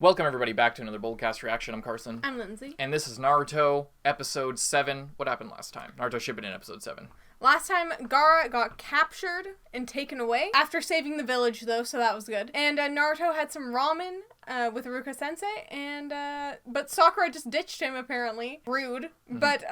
Welcome everybody back to another Boldcast reaction. I'm Carson. I'm Lindsay. And this is Naruto episode 7. What happened last time? Naruto Shippuden episode 7. Last time, Gara got captured and taken away after saving the village, though, so that was good. And Naruto had some ramen with Ruka Sensei, and but Sakura just ditched him, apparently. Rude. Mm-hmm. But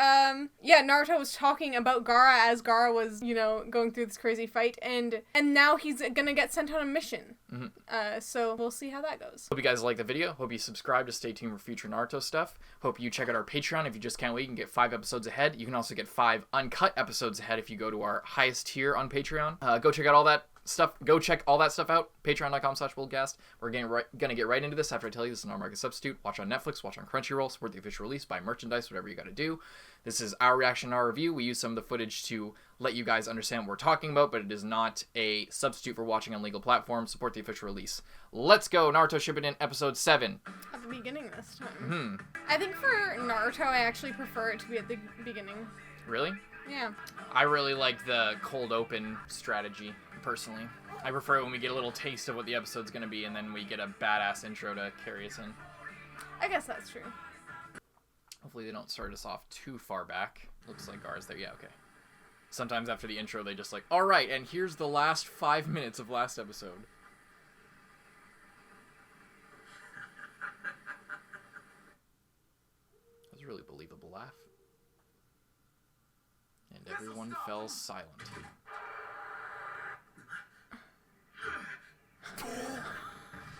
yeah, Naruto was talking about Gara as Gara was, going through this crazy fight, and now he's gonna get sent on a mission. Mm-hmm. So we'll see how that goes. Hope you guys like the video. Hope you subscribe to stay tuned for future Naruto stuff. Hope you check out our Patreon. If you just can't wait, you can get 5 episodes ahead. You can also get 5 uncut episodes ahead if you go to our highest tier on Patreon. Go check out all that stuff. Go check all that stuff out. Patreon.com/Boldcast. We're gonna get right into this after I tell you this is an our substitute. Watch on Netflix, watch on Crunchyroll, support the official release, buy merchandise, whatever you gotta do. This is our reaction, our review. We use some of the footage to let you guys understand what we're talking about, but it is not a substitute for watching on legal platforms. Support the official release. Let's go, Naruto Shippuden episode 7. At the beginning this time. I think for Naruto, I actually prefer it to be at the beginning. Really? Yeah. I really like the cold open strategy, personally. I prefer it when we get a little taste of what the episode's going to be, and then we get a badass intro to carry us in. I guess that's true. Hopefully they don't start us off too far back. Looks like Gara's there. Yeah, okay. Sometimes after the intro, they just like, alright, and here's the last 5 minutes of last episode. That was a really believable laugh. And everyone fell silent.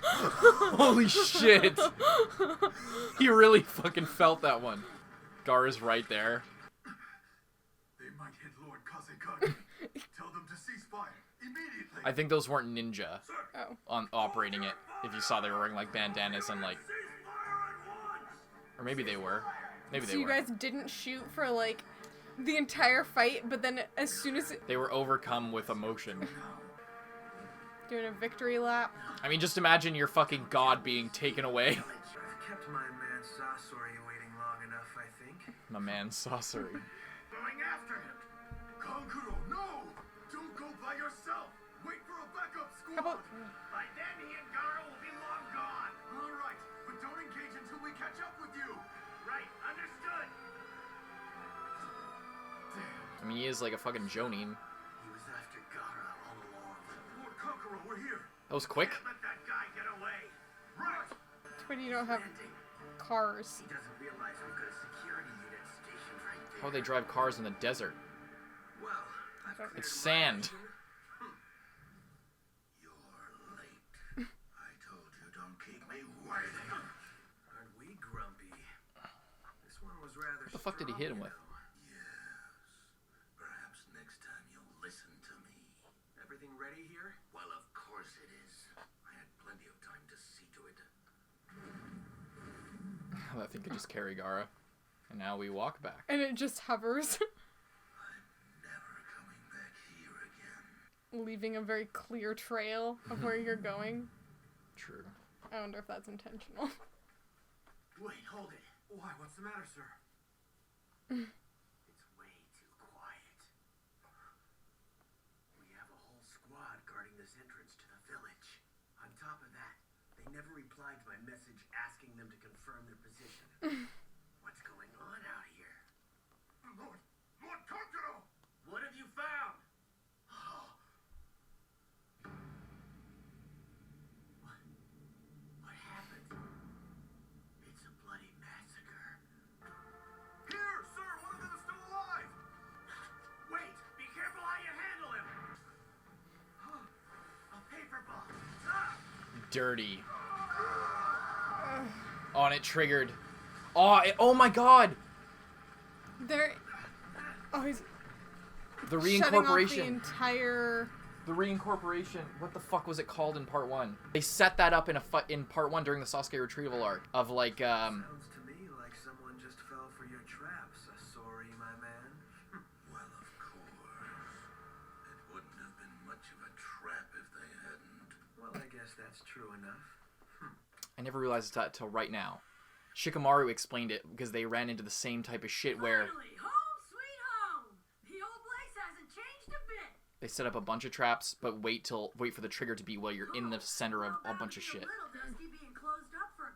Holy shit! He really fucking felt that one. Gara's right there. They might hit Lord Kazekage. Tell them to cease fire immediately. I think those weren't ninja on operating it. If you saw they were wearing like bandanas and like, or maybe they were. Maybe they were. So you guys didn't shoot for like the entire fight, but then as soon as they were overcome with emotion. Doing a victory lap. I mean, just imagine your fucking god being taken away. I've kept my man Sasori waiting long enough, I think. My man Sasori. Going after him. Kankuro, no! Don't go by yourself. Wait for a backup squad. How about... By then, he and Gara will be long gone. All right, but don't engage until we catch up with you. Right, understood. Damn. I mean, he is like a fucking Jonin. He was after Gara all along. Lord Kankuro, we're here. That was quick. Can't let that guy get away. Right. But you don't have cars. He doesn't realize we've got a security unit stationed right there. How do they drive cars in the desert? Well, it's sand. You're late. I told you don't keep me waiting. Aren't we grumpy? This one was rather. What the fuck did he hit him with? Yes. Perhaps next time you'll listen to me. Everything ready here? Well, of course it is. I had plenty of time to see to it. That thing could just carry Gara. And now we walk back. And it just hovers. I'm never coming back here again. Leaving a very clear trail of where you're going. True. I wonder if that's intentional. Wait, hold it. Why? What's the matter, sir? It's way too quiet. We have a whole squad guarding this entrance to the village. On top of that, they never replied to my message asking them to confirm their position. What's going on out here? Lord Kankuro! What have you found? What happened? It's a bloody massacre. Here, sir! One of them is still alive! Wait! Be careful how you handle him! A paper ball! Ah! Dirty. Oh, and it triggered. Oh, oh my god! He's The shutting off reincorporation. the entire... The reincorporation. What the fuck was it called in part 1? They set that up in part 1 during the Sasuke retrieval arc of like Sounds to me like someone just fell for your trap, Sasori, my man. Well, of course. It wouldn't have been much of a trap if they hadn't. Well, I guess that's true enough. I never realized that till right now. Shikamaru explained it because they ran into the same type of shit where Finally, home sweet home. The old place hasn't changed a bit. they set up a bunch of traps, but wait for the trigger to be while you're in the center of a bunch of shit. A little dusty being closed up for a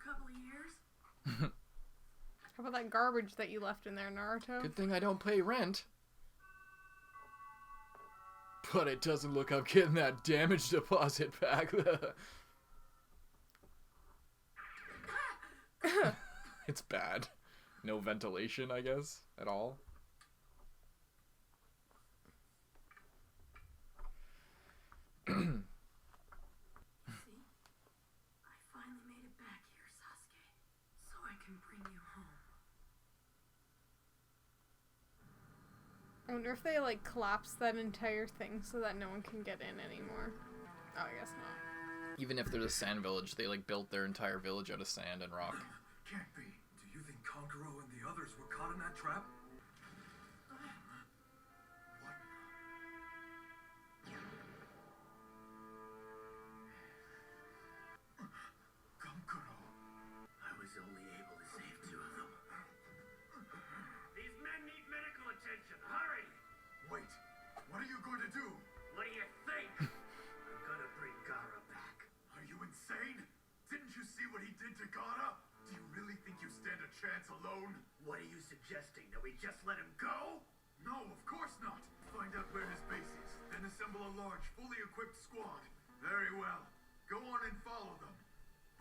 How about that garbage that you left in there, Naruto? Good thing I don't pay rent. But it doesn't look I'm getting that damage deposit back. It's bad. No ventilation, I guess, at all. See? I finally made it back here, Sasuke. So I can bring you home. I wonder if they, like, collapse that entire thing so that no one can get in anymore. Oh, I guess not. Even if they're the sand village, they, like, built their entire village out of sand and rock. Can't be. Do you think Kankuro and the others were caught in that trap? What? Kankuro. I was only able to save 2 of them. These men need medical attention. Hurry! Wait. What are you going to do? What do you think? I'm gonna bring Gara back. Are you insane? Didn't you see what he did to Gara? Do you really think you stand a chance alone? What are you suggesting? That we just let him go? No, of course not. Find out where his base is, then assemble a large, fully equipped squad. Very well. Go on and follow them.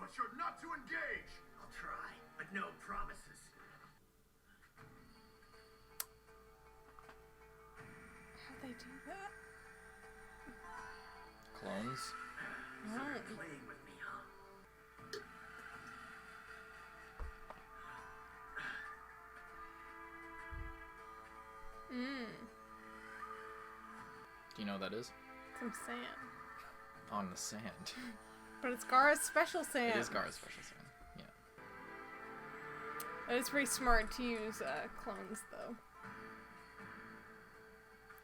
But you're not to engage! I'll try, but no promises. How'd they do that? Clones? So they're playing with me, huh? Do you know what that is? Some sand. On the sand. But it's Gara's special sand. It is Gara's special sand. Yeah. It is pretty smart to use clones, though.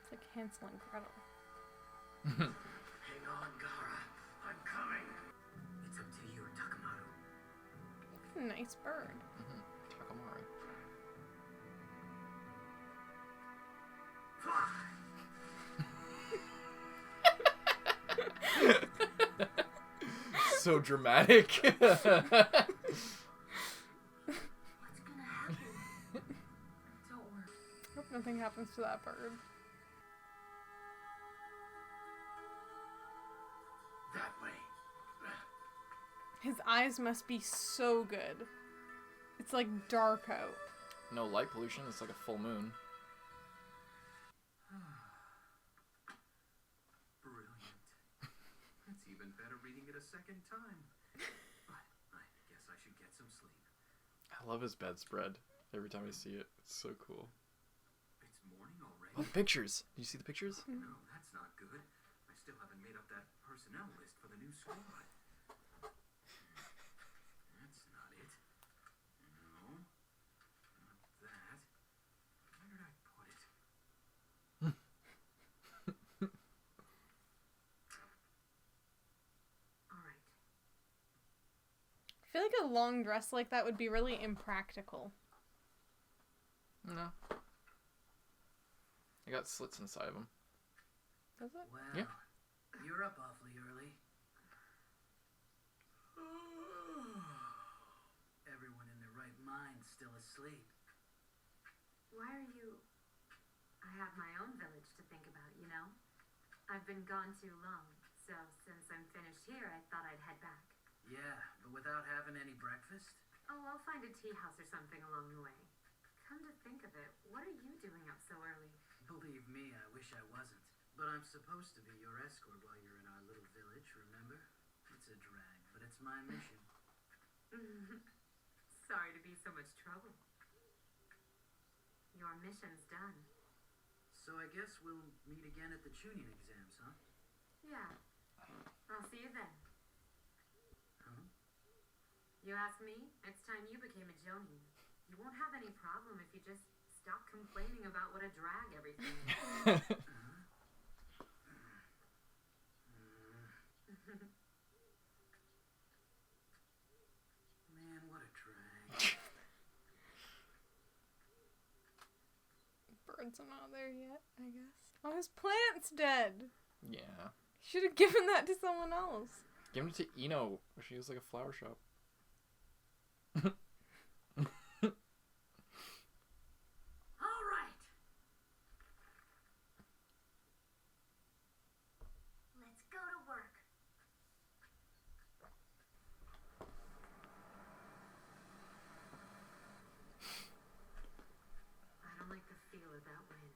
It's like Hansel and Gretel. Hang on, Gara. I'm coming. It's up to you, Takamaru. It's a nice bird. Takamaru. Fly! So dramatic. What's gonna happen? Don't worry. Hope nothing happens to that bird. That way. His eyes must be so good. It's like dark out. No light pollution. It's like a full moon. Brilliant. It's even better reading it a second time. But I guess I should get some sleep. I love his bedspread. Every time I see it, it's so cool. It's morning already. Oh, pictures. Did you see the pictures? No, that's not good. I still haven't made up that personnel list for the new squad. That's not it. No. Not that. Where did I put it? Alright. I feel like a long dress like that would be really impractical. No. I got slits inside of them. Does it? Well, Yeah. You're up awfully early. Everyone in their right mind's still asleep. Why are you... I have my own village to think about, you know? I've been gone too long, so since I'm finished here, I thought I'd head back. Yeah, but without having any breakfast? Oh, I'll find a tea house or something along the way. Come to think of it, what are you doing up so early? Believe me, I wish I wasn't. But I'm supposed to be your escort while you're in our little village, remember? It's a drag, but it's my mission. Sorry to be so much trouble. Your mission's done. So I guess we'll meet again at the Chunin exams, huh? Yeah. I'll see you then. Huh? You ask me, next time you became a Jonin, you won't have any problem if you just stop complaining about what a drag everything is. Man, what a drag. Birds are not there yet, I guess. Oh, his plant's dead. Yeah. Should have given that to someone else. Give it to Ino. She was like a flower shop. that wind.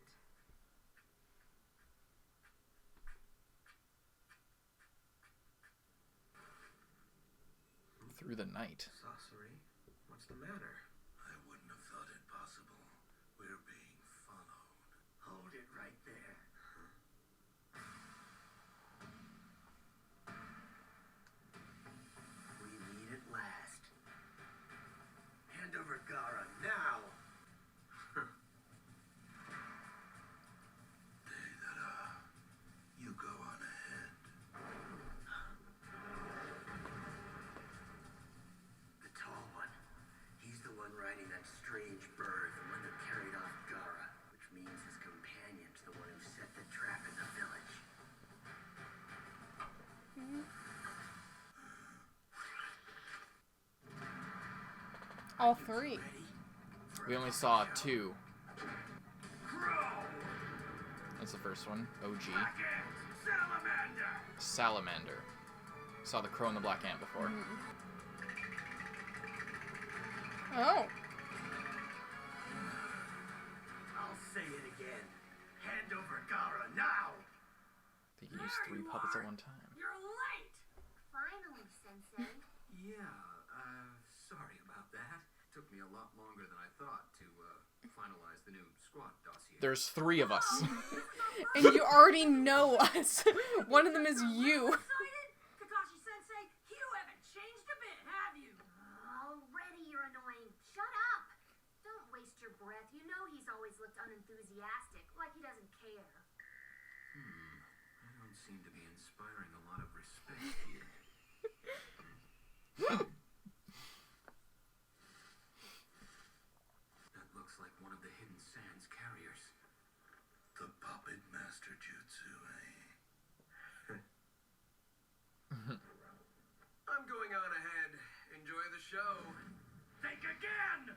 Through the night. Sorcery? What's the matter? I wouldn't have thought it possible. We're being followed. Hold it right there. We meet at last. Hand over Gara now! You go on ahead. The tall one. He's the one riding that strange bird, the one that carried off Gara, which means his companion's the one who set the trap in the village. All three. Ready? We only saw 2. Crow! That's the first one. OG. Black Ant! Salamander! Salamander. Saw the crow and the black ant before. Oh. I'll say it again. Hand over Gara now! They can use 3 puppets at one time. You're late! Finally, Sensei. Yeah, sorry about that. Took me a lot longer than I thought to finalize the new squad dossier. There's 3 of us. And you already know us. One of them is you. Excited? Kakashi-sensei, you haven't changed a bit, have you? Already you're annoying. Shut up! Don't waste your breath. You know he's always looked unenthusiastic, like he doesn't care. I don't seem to be inspiring a lot of respect here. That looks like one of the Hidden Sands carriers. The puppet master jutsu, eh? I'm going on ahead. Enjoy the show. Think again!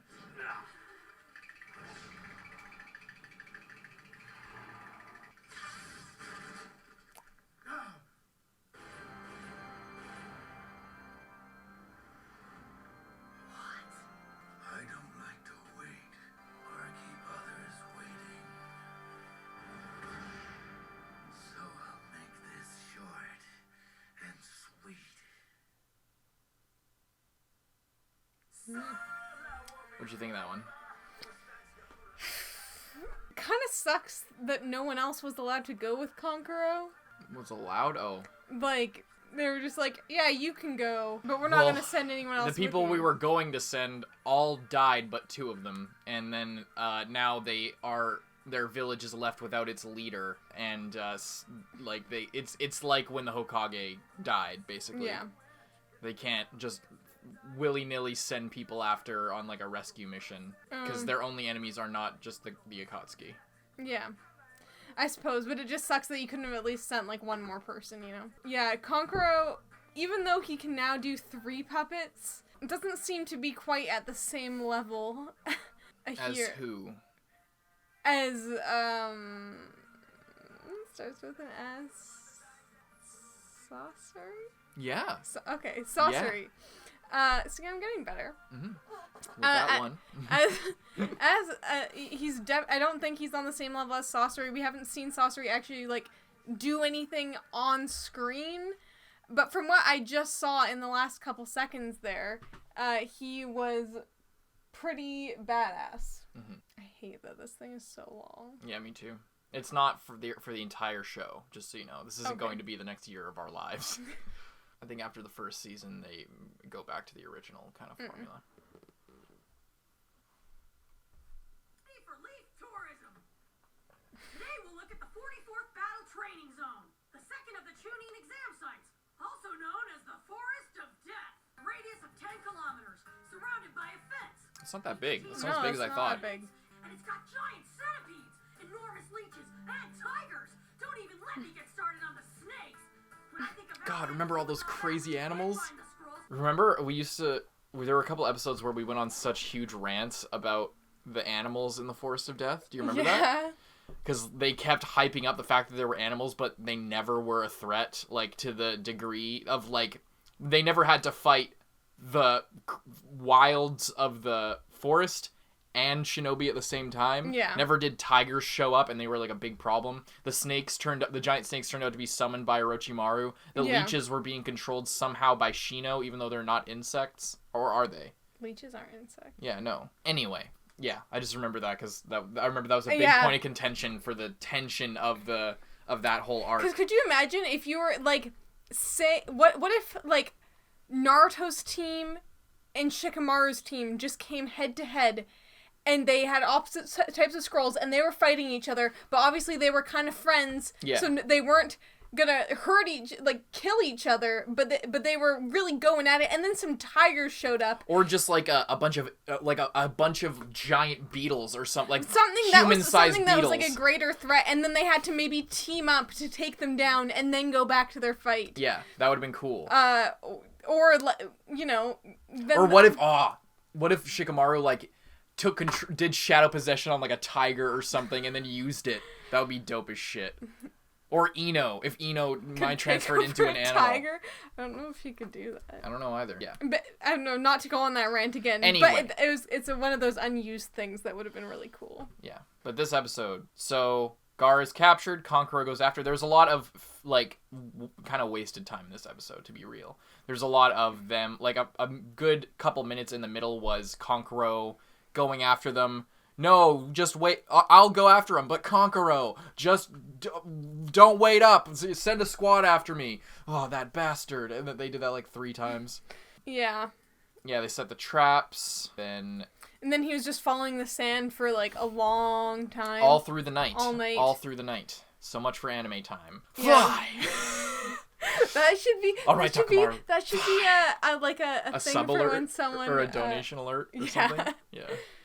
I don't like to wait or keep others waiting. So I'll make this short and sweet. What'd you think of that one? Kind of sucks that no one else was allowed to go with Konkuro. Was allowed? Oh. Like, they were just like, yeah, you can go, but we're not Well, going to send anyone else The people with we you. were going to send all died but 2 of them. And then now their village is left without its leader. And like it's like when the Hokage died, basically. Yeah. They can't just willy-nilly send people after on like a rescue mission. Because their only enemies are not just the Akatsuki. Yeah. I suppose, but it just sucks that you couldn't have at least sent, like, one more person, you know? Yeah, Konkuro, even though he can now do 3 puppets, doesn't seem to be quite at the same level As here. who? As, starts with an S. Saucery? Yeah. Okay, Saucery. See, I'm getting better. With that one. I don't think he's on the same level as Saucery. We haven't seen Saucery actually, like, do anything on screen. But from what I just saw in the last couple seconds there, he was pretty badass. I hate that this thing is so long. Yeah, me too. It's not for the entire show, just so you know. This isn't Okay. going to be the next year of our lives. I think after the first season, they go back to the original kind of formula. Leaf for Leaf Tourism. Today we'll look at the 44th Battle Training Zone, the second of the Chunin exam sites, also known as the Forest of Death. A radius of 10 kilometers, surrounded by a fence. It's not that big. It's No, not as big as it's I not thought. that big. And it's got giant centipedes, enormous leeches, and tigers. Don't even let me get started on the snakes. When I think about God, remember all those crazy animals? Find the scrolls. Remember, there were a couple episodes where we went on such huge rants about the animals in the Forest of Death. Do you remember that? Because they kept hyping up the fact that there were animals, but they never were a threat, like, to the degree of, like, they never had to fight the wilds of the forest and shinobi at the same time. Yeah. Never did tigers show up, and they were like a big problem. The giant snakes turned out to be summoned by Orochimaru. The leeches were being controlled somehow by Shino, even though they're not insects. Or are they? Leeches aren't insects. Yeah, no. Anyway, yeah, I just remember that because I remember that was a big point of contention for the tension of that whole arc. Because could you imagine if you were like, say, what if like Naruto's team and Shikamaru's team just came head to head, and they had opposite types of scrolls, and they were fighting each other, but obviously they were kind of friends, so they weren't gonna kill each other, but they were really going at it, and then some tigers showed up, or just like a bunch of a bunch of giant beetles or something, like something that was like a greater threat, and then they had to maybe team up to take them down and then go back to their fight. Yeah, that would have been cool. Or you know, or what if Shikamaru like did shadow possession on like a tiger or something and then used it? That would be dope as shit. Or if Ino mind transferred into an animal. Tiger? I don't know if he could do that. I don't know either. Yeah. But I don't know, not to go on that rant again. Anyway. But it's one of those unused things that would have been really cool. Yeah. But this episode, so Gara is captured, Kankuro goes after. There's a lot of like kind of wasted time in this episode, to be real. There's a lot of them, like a good couple minutes in the middle was Kankuro going after them. No, just wait. I'll go after him, but Kankuro, just don't wait up. Send a squad after me. Oh, that bastard. And they did that like 3 times. Yeah. Yeah, they set the traps, then... And then he was just following the sand for like a long time. All through the night. All night. All through the night. So much for anime time. Yeah. Fly! That should be... All right, Takamaru. That should be a thing sub for alert when someone... Or a donation alert or something. Yeah.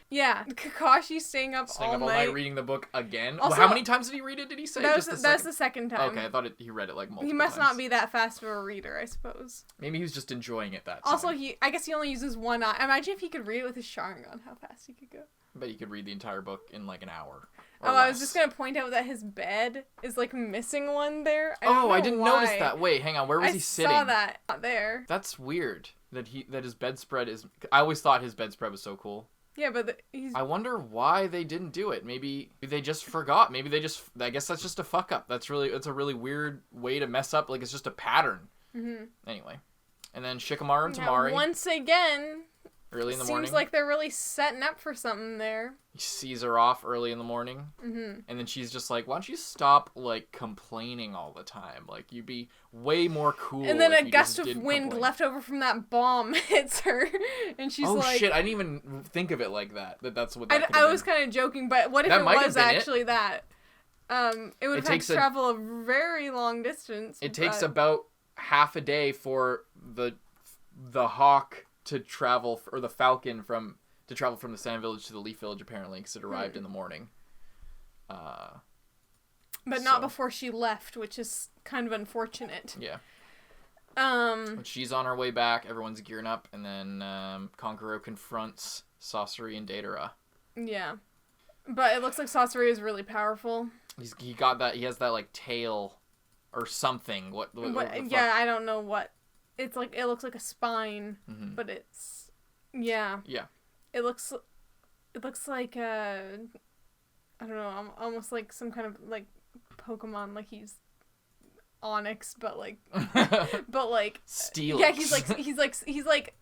Yeah, Kakashi staying up all night reading the book again. Also, how many times did he read it, did he say? That's the second time. Okay, I thought he read it like multiple times. He must not be that fast of a reader, I suppose. Maybe he was just enjoying it that time. Also, I guess he only uses one eye. Imagine if he could read it with his Sharingan, how fast he could go. I bet he could read the entire book in like an hour. I was just going to point out that his bed is like missing one there. I didn't notice that. Wait, hang on. Where was he sitting? I saw that. Not there. That's weird. That his bedspread is... I always thought his bedspread was so cool. Yeah, but I wonder why they didn't do it. Maybe they just forgot. Maybe they just... I guess that's just a fuck up. It's a really weird way to mess up. Like, it's just a pattern. Mm-hmm. Anyway. And then Shikamaru and Tamari. Once again... Early in the morning. Seems like they're really setting up for something there. He sees her off early in the morning. Mm-hmm. And then she's just like, why don't you stop, like, complaining all the time? Like, you'd be way more cool. And then a gust of wind left over from that bomb hits her. And she's like... Oh, shit. I didn't even think of it like that. That's what I was kind of joking, but what if it was actually that? It would have to travel a very long distance. It takes about half a day for the hawk... to travel, or the falcon to travel from the Sand Village to the Leaf Village, apparently, because it arrived in the morning. But not before she left, which is kind of unfortunate. Yeah. When she's on her way back, everyone's gearing up, and then Kankuro confronts Sasori and Deidara. Yeah. But it looks like Sasori is really powerful. He has that, like, tail or something. What yeah, I don't know what. It looks like a spine, but it's, yeah. Yeah. It looks like, I don't know, almost like some kind of, like, Pokemon, like he's Onyx, but like Steelix. Yeah, he's like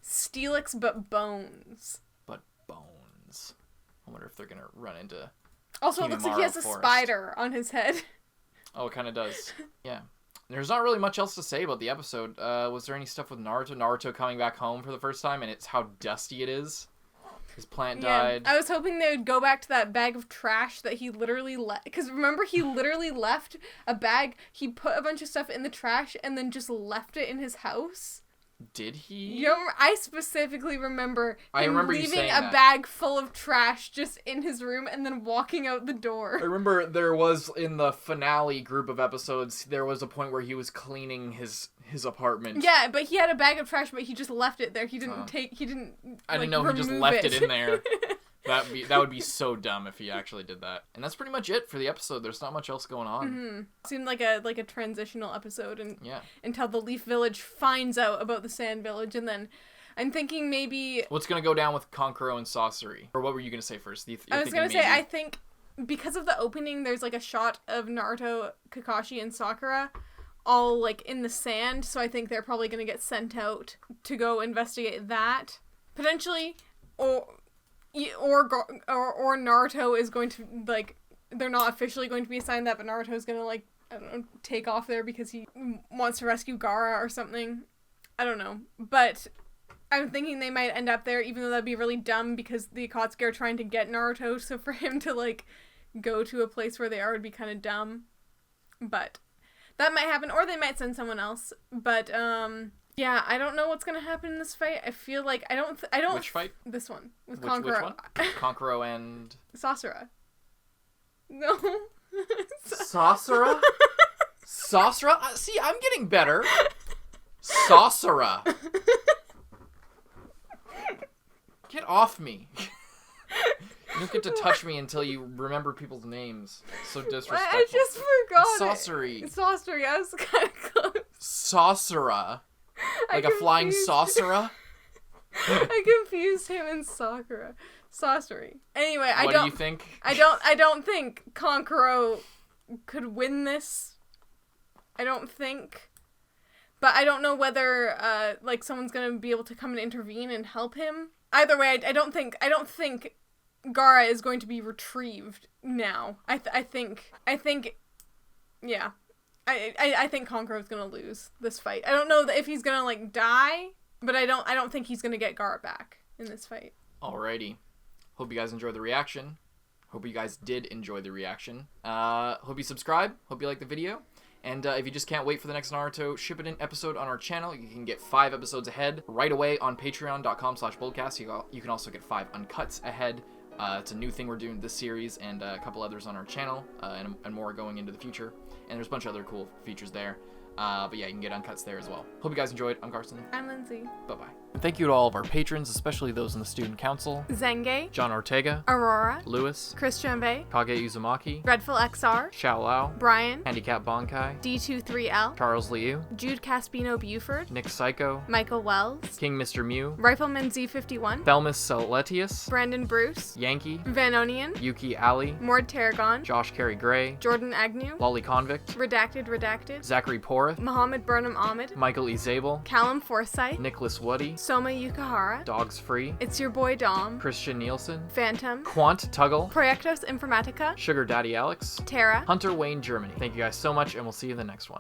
Steelix, but bones. But bones. I wonder if they're gonna run into. Also, it looks like he has a spider on his head. Oh, it kind of does. Yeah. There's not really much else to say about the episode. Was there any stuff with Naruto? Naruto coming back home for the first time, and it's how dusty it is. His plant died. I was hoping they would go back to that bag of trash that he literally left. Because remember, he literally left a bag. He put a bunch of stuff in the trash and then just left it in his house. Did he? You know, I specifically remember him leaving a bag full of trash just in his room and then walking out the door. I remember there was, in the finale group of episodes, there was a point where he was cleaning his apartment. Yeah, but he had a bag of trash, but he just left it there. He didn't I didn't know he just left it in there. That would be so dumb if he actually did that. And that's pretty much it for the episode. There's not much else going on. Mm-hmm. Seemed like a transitional episode, and until the Leaf Village finds out about the Sand Village, and then I'm thinking maybe... What's going to go down with Kankuro and Sasori? Or what were you going to say first? I was going to say, I think because of the opening, there's like a shot of Naruto, Kakashi, and Sakura all like in the sand, so I think they're probably going to get sent out to go investigate that. Potentially, or Naruto is going to, like, they're not officially going to be assigned that, but Naruto's going to, like, I don't know, take off there because he wants to rescue Gara or something. I don't know. But I'm thinking they might end up there, even though that'd be really dumb because the Akatsuki are trying to get Naruto, so for him to, like, go to a place where they are would be kind of dumb. But that might happen, or they might send someone else. But, yeah, I don't know what's gonna happen in this fight. I feel like I don't. Which fight? This one with Which Kankuro. one? Kankuro and Sasura. No. Sasura? Sasura? See, I'm getting better. Sasura. Get off me. You don't get to touch me until you remember people's names. So disrespectful. I just forgot Sasori. Sasori. I was kind of close. Sasura. Like a flying saucera? I confused him and Sakura. Sasori. Anyway, What do you think? I don't think Kankuro could win this. I don't think. But I don't know whether like someone's gonna be able to come and intervene and help him. Either way, I don't think Gara is going to be retrieved now. I think yeah. I think Kankuro is gonna lose this fight. I don't know if he's gonna like die, but I don't think he's gonna get Gara back in this fight. Alrighty. Hope you guys enjoyed the reaction. Hope you guys did enjoy the reaction. Hope you subscribe. Hope you like the video. And if you just can't wait for the next Naruto Shippuden episode on our channel, you can get 5 episodes ahead right away on patreon.com/boldcast. You can also get 5 uncuts ahead. It's a new thing we're doing this series and a couple others on our channel and more going into the future. And there's a bunch of other cool features there. But yeah, you can get uncuts there as well. Hope you guys enjoyed. I'm Carson. I'm Lindsay. Bye-bye. Thank you to all of our patrons, especially those in the Student Council. Zenge. John Ortega. Aurora. Lewis. Christian Bay. Kage Uzumaki. Dreadful XR. Xiao Lao. Brian. Handicap Bonkai. D23L. Charles Liu. Jude Caspino Buford. Nick Psycho. Michael Wells. King Mr. Mew. Rifleman Z51. Thelmus Celetius. Brandon Bruce. Yankee. Vanonian. Yuki Ali. Mord Tarragon. Josh Carey Gray. Jordan Agnew. Lolly Convict. Redacted. Zachary Porth. Mohammed Burnham Ahmed. Michael E. Zabel. Callum Forsyth. Nicholas Woody. Soma Yukahara. Dogs Free. It's your boy Dom. Christian Nielsen. Phantom. Quant Tuggle. Proyectos Informatica. Sugar Daddy Alex. Tara. Hunter Wayne Germany. Thank you guys so much, and we'll see you in the next one.